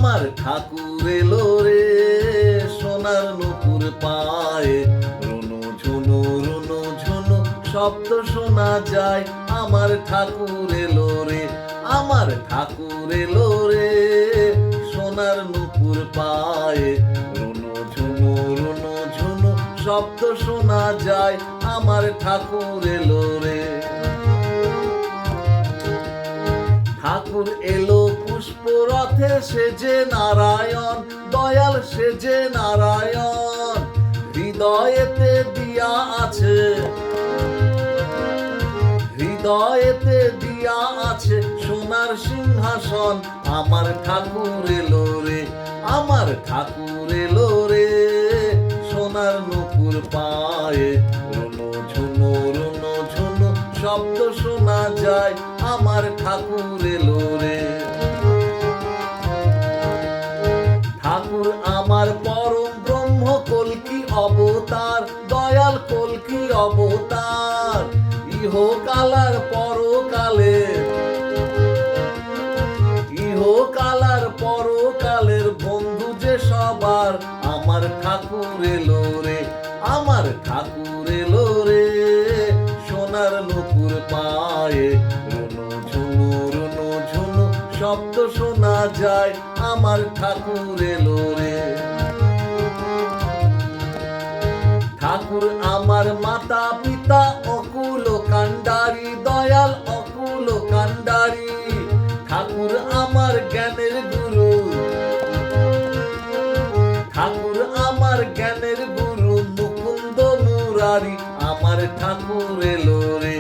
আমার ঠাকুর এলো রে সোনার নুপুর পায়ে, রুনু ঝুনু রুনু ঝুনু শব্দ শোনা যায়। আমার ঠাকুর এলো রে, আমার ঠাকুর এলো রে সোনার নুপুর পায়ে, রুনু ঝুনু রুনু ঝুনু শব্দ শোনা যায়। আমার ঠাকুর এলো রে। ঠাকুর এলো পুষ্পরথে সেজে নারায়ণ, দয়াল সেজে নারায়ণ, হৃদয়েতে দিয়া আছে, হৃদয়েতে দিয়া আছে সোনার সিংহাসন। আমার ঠাকুর এলো রে, আমার ঠাকুর এলো রে সোনার নুপুর পায়ে, রুনু ঝুনু রুনু ঝুনু শব্দ শোনা যায়। আমার ঠাকুর এলো রে। ঠাকুর আমার পরম ব্রহ্ম কল্কি অবতার, দয়াল কল্কি অবতার, ইহকালার পরকালে, ইহকালার পরকালের বন্ধু যে সবার। আমার ঠাকুর এলো রে, আমার ঠাকুর এলো রে সোনার নুপুর পায়ে, রুনু ঝুনু রুনু ঝুনু শব্দ শোনা যায়। আমার ঠাকুর এলো রে। ঠাকুর আমার মাতা পিতা অকুল কান্ডারি, দয়াল অকুল কান্ডারি, ঠাকুর আমার জ্ঞানের গুরু, ঠাকুর আমার জ্ঞানের গুরু মুকুন্দ মুরারি। আমার ঠাকুর এলো রে,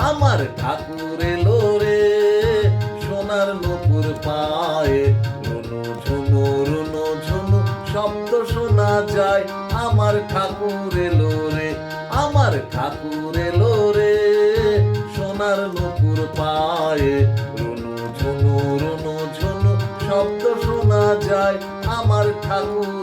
আমার ঠাকুর এলো রে সোনার নুপুর পায়ে, রুনু ঝুনু রুনু ঝুনু শব্দ শোনা যায়। আমার ঠাকুর এলো রে, আমার ঠাকুর এলো রে সোনার নুপুর পায়ে, রুনু ঝুনু রুনু ঝুনু শব্দ শোনা যায়। আমার ঠাকুর